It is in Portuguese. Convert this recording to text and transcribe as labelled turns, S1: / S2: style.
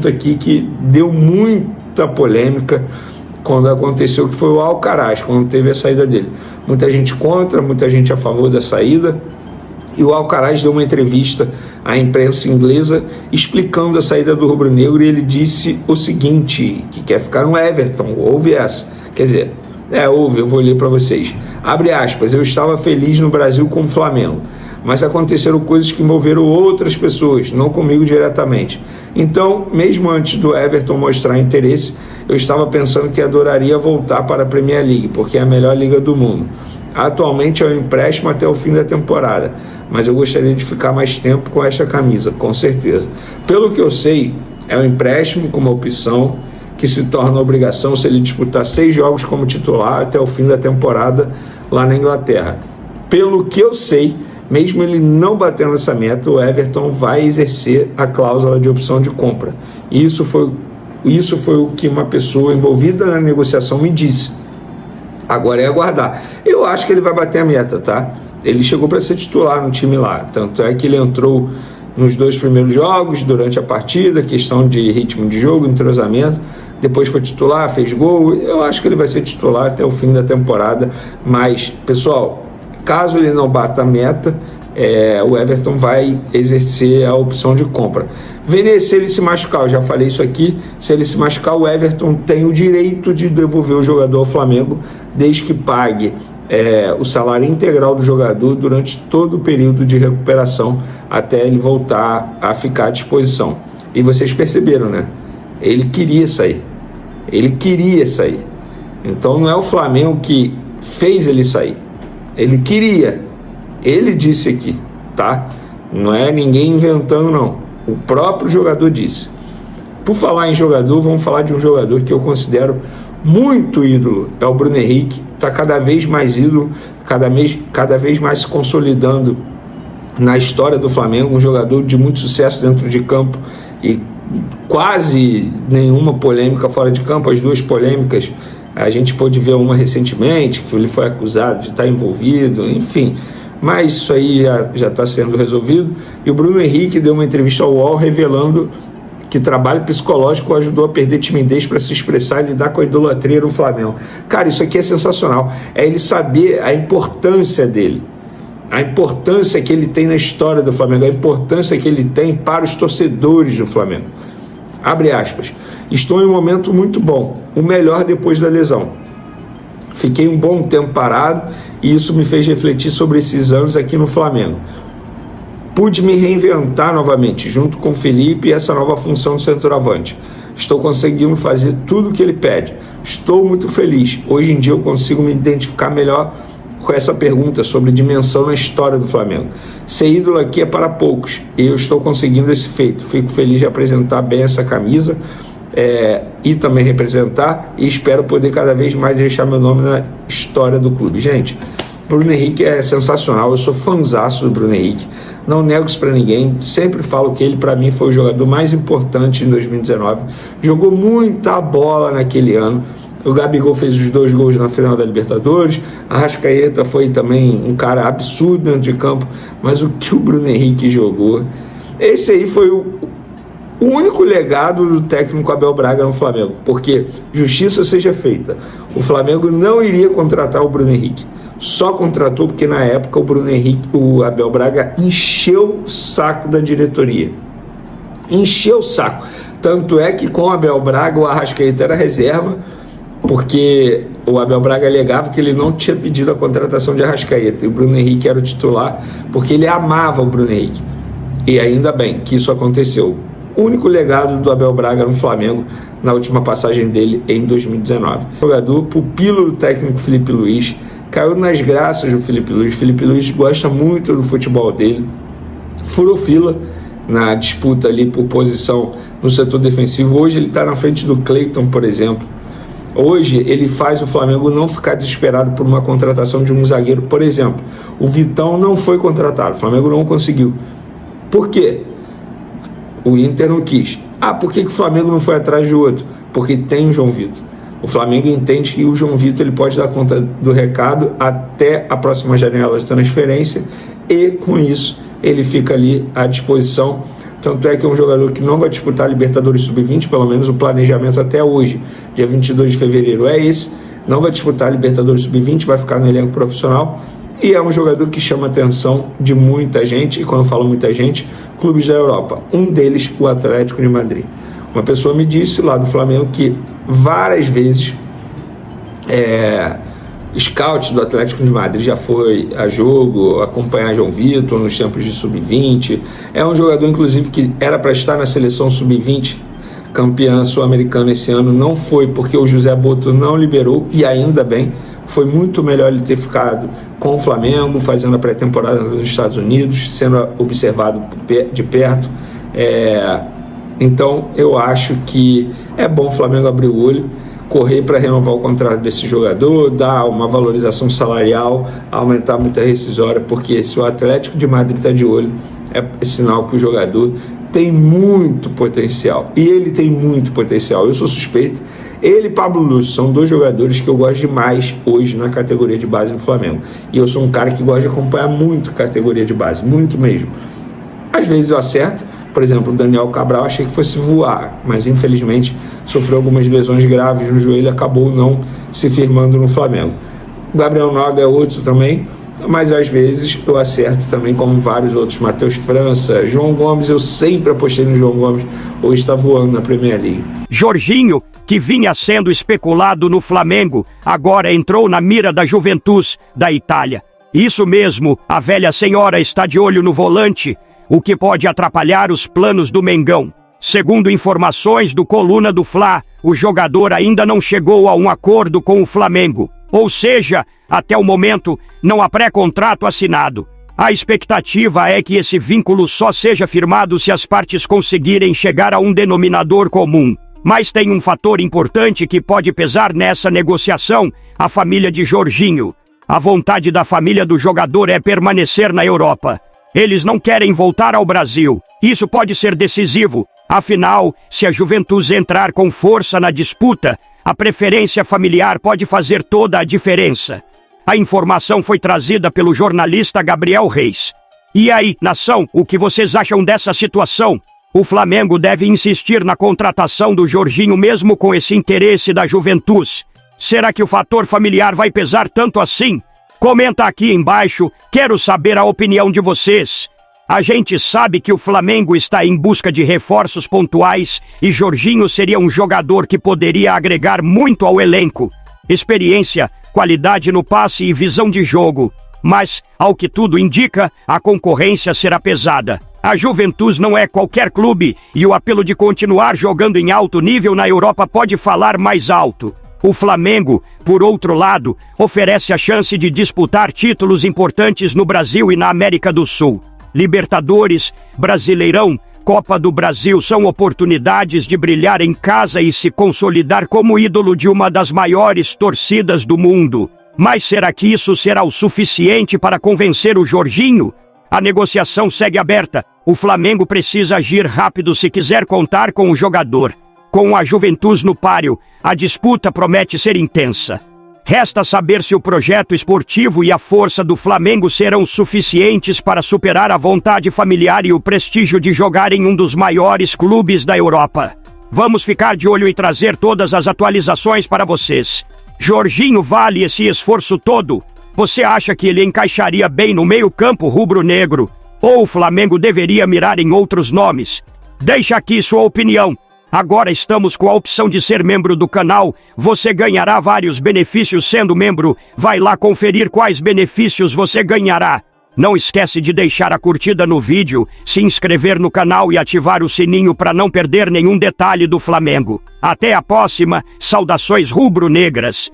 S1: aqui que deu muita polêmica quando aconteceu, que foi o Alcaraz, quando teve a saída dele. Muita gente contra, muita gente a favor da saída. E o Alcaraz deu uma entrevista à imprensa inglesa explicando a saída do rubro-negro, e ele disse o seguinte, que quer ficar no Everton. Ouve essa. Quer dizer, ouve, eu vou ler para vocês. Abre aspas, eu estava feliz no Brasil com o Flamengo, mas aconteceram coisas que envolveram outras pessoas, não comigo diretamente. Então, mesmo antes do Everton mostrar interesse, eu estava pensando que adoraria voltar para a Premier League, porque é a melhor liga do mundo. Atualmente é um empréstimo até o fim da temporada, mas eu gostaria de ficar mais tempo com esta camisa, com certeza. Pelo que eu sei, é um empréstimo com uma opção que se torna obrigação se ele disputar 6 jogos como titular até o fim da temporada lá na Inglaterra. Pelo que eu sei, mesmo ele não batendo essa meta, o Everton vai exercer a cláusula de opção de compra. Isso foi o que uma pessoa envolvida na negociação me disse. Agora é aguardar. Eu acho que ele vai bater a meta, tá? Ele chegou para ser titular no time lá. Tanto é que ele entrou nos 2 primeiros jogos, durante a partida, questão de ritmo de jogo, entrosamento. Depois foi titular, fez gol. Eu acho que ele vai ser titular até o fim da temporada. Mas, pessoal, caso ele não bata a meta, o Everton vai exercer a opção de compra. Vene, se ele se machucar, eu já falei isso aqui, se ele se machucar, o Everton tem o direito de devolver o jogador ao Flamengo, desde que pague o salário integral do jogador durante todo o período de recuperação, até ele voltar a ficar à disposição. E vocês perceberam, né? Ele queria sair. Então não é o Flamengo que fez ele sair. Ele queria. Ele disse aqui, tá? Não é ninguém inventando, não. O próprio jogador disse. Por falar em jogador, vamos falar de um jogador que eu considero muito ídolo. É o Bruno Henrique. Está cada vez mais ídolo, cada vez mais se consolidando na história do Flamengo. Um jogador de muito sucesso dentro de campo e quase nenhuma polêmica fora de campo. As 2 polêmicas, a gente pôde ver uma recentemente, que ele foi acusado de estar envolvido, enfim. Mas isso aí já está sendo resolvido. E o Bruno Henrique deu uma entrevista ao UOL revelando que trabalho psicológico o ajudou a perder timidez para se expressar e lidar com a idolatria no Flamengo. Cara, isso aqui é sensacional. É ele saber a importância dele, a importância que ele tem na história do Flamengo, a importância que ele tem para os torcedores do Flamengo. Abre aspas. Estou em um momento muito bom, o melhor depois da lesão. Fiquei um bom tempo parado e isso me fez refletir sobre esses anos aqui no Flamengo. Pude me reinventar novamente, junto com o Felipe e essa nova função de centroavante. Estou conseguindo fazer tudo o que ele pede. Estou muito feliz. Hoje em dia eu consigo me identificar melhor com essa pergunta sobre dimensão na história do Flamengo. Ser ídolo aqui é para poucos e eu estou conseguindo esse feito. Fico feliz de apresentar bem essa camisa e também representar, e espero poder cada vez mais deixar meu nome na história do clube. Gente, Bruno Henrique é sensacional, eu sou fãzaço do Bruno Henrique, não nego isso para ninguém, sempre falo que ele para mim foi o jogador mais importante em 2019, jogou muita bola naquele ano. O Gabigol fez os 2 gols na final da Libertadores, a Arrascaeta foi também um cara absurdo dentro de campo, mas o que o Bruno Henrique jogou, esse aí foi o único legado do técnico Abel Braga no Flamengo, porque justiça seja feita, o Flamengo não iria contratar o Bruno Henrique, só contratou porque na época o Abel Braga encheu o saco da diretoria, encheu o saco, tanto é que com o Abel Braga o Arrascaeta era reserva, porque o Abel Braga alegava que ele não tinha pedido a contratação de Arrascaeta, e o Bruno Henrique era o titular, porque ele amava o Bruno Henrique, e ainda bem que isso aconteceu. O único legado do Abel Braga no Flamengo na última passagem dele em 2019. O jogador, pupilo do técnico Felipe Luiz, caiu nas graças do Felipe Luiz. Felipe Luiz gosta muito do futebol dele, furou fila na disputa ali por posição no setor defensivo. Hoje ele está na frente do Cleiton, por exemplo. Hoje ele faz o Flamengo não ficar desesperado por uma contratação de um zagueiro. Por exemplo, o Vitão não foi contratado, o Flamengo não conseguiu. Por quê? O Inter não quis. Por que o Flamengo não foi atrás de outro? Porque tem o João Vitor. O Flamengo entende que o João Vitor ele pode dar conta do recado até a próxima janela de transferência e com isso ele fica ali à disposição Tanto é que é um jogador que não vai disputar a Libertadores Sub-20, pelo menos o planejamento até hoje, dia 22 de fevereiro é esse, não vai disputar a Libertadores Sub-20, vai ficar no elenco profissional, e é um jogador que chama a atenção de muita gente, e quando eu falo muita gente, clubes da Europa, um deles o Atlético de Madrid. Uma pessoa me disse lá do Flamengo que várias vezes scouts do Atlético de Madrid já foi a jogo, acompanhar João Vitor nos tempos de Sub-20. É um jogador, inclusive, que era para estar na seleção Sub-20, campeã sul-americana esse ano, não foi porque o José Boto não liberou, e ainda bem, foi muito melhor ele ter ficado com o Flamengo, fazendo a pré-temporada nos Estados Unidos, sendo observado de perto. Então eu acho que é bom o Flamengo abrir o olho, correr para renovar o contrato desse jogador, dar uma valorização salarial, aumentar muito a rescisória, porque se o Atlético de Madrid está de olho, é sinal que o jogador tem muito potencial, e ele tem muito potencial. Eu sou suspeito, ele e Pablo Lúcio são dois jogadores que eu gosto demais hoje na categoria de base do Flamengo, e eu sou um cara que gosta de acompanhar muito a categoria de base, muito mesmo. Às vezes eu acerto, por exemplo, o Daniel Cabral achei que fosse voar, mas infelizmente sofreu algumas lesões graves no joelho e acabou não se firmando no Flamengo. O Gabriel Noga é outro também, mas às vezes eu acerto também, como vários outros, Matheus França, João Gomes, eu sempre apostei no João Gomes, hoje está voando na Premier League.
S2: Jorginho, que vinha sendo especulado no Flamengo, agora entrou na mira da Juventus da Itália. Isso mesmo, a velha senhora está de olho no volante, o que pode atrapalhar os planos do Mengão. Segundo informações do Coluna do Fla, o jogador ainda não chegou a um acordo com o Flamengo. Ou seja, até o momento, não há pré-contrato assinado. A expectativa é que esse vínculo só seja firmado se as partes conseguirem chegar a um denominador comum. Mas tem um fator importante que pode pesar nessa negociação: a família de Jorginho. A vontade da família do jogador é permanecer na Europa. Eles não querem voltar ao Brasil. Isso pode ser decisivo. Afinal, se a Juventus entrar com força na disputa, a preferência familiar pode fazer toda a diferença. A informação foi trazida pelo jornalista Gabriel Reis. E aí, nação, o que vocês acham dessa situação? O Flamengo deve insistir na contratação do Jorginho mesmo com esse interesse da Juventus. Será que o fator familiar vai pesar tanto assim? Comenta aqui embaixo, quero saber a opinião de vocês. A gente sabe que o Flamengo está em busca de reforços pontuais e Jorginho seria um jogador que poderia agregar muito ao elenco. Experiência, qualidade no passe e visão de jogo. Mas, ao que tudo indica, a concorrência será pesada. A Juventus não é qualquer clube e o apelo de continuar jogando em alto nível na Europa pode falar mais alto. O Flamengo, por outro lado, oferece a chance de disputar títulos importantes no Brasil e na América do Sul. Libertadores, Brasileirão, Copa do Brasil são oportunidades de brilhar em casa e se consolidar como ídolo de uma das maiores torcidas do mundo. Mas será que isso será o suficiente para convencer o Jorginho? A negociação segue aberta. O Flamengo precisa agir rápido se quiser contar com o jogador. Com a Juventus no páreo, a disputa promete ser intensa. Resta saber se o projeto esportivo e a força do Flamengo serão suficientes para superar a vontade familiar e o prestígio de jogar em um dos maiores clubes da Europa. Vamos ficar de olho e trazer todas as atualizações para vocês. Jorginho vale esse esforço todo? Você acha que ele encaixaria bem no meio-campo rubro-negro? Ou o Flamengo deveria mirar em outros nomes? Deixa aqui sua opinião. Agora estamos com a opção de ser membro do canal. Você ganhará vários benefícios sendo membro. Vai lá conferir quais benefícios você ganhará. Não esquece de deixar a curtida no vídeo, se inscrever no canal e ativar o sininho para não perder nenhum detalhe do Flamengo. Até a próxima. Saudações rubro-negras.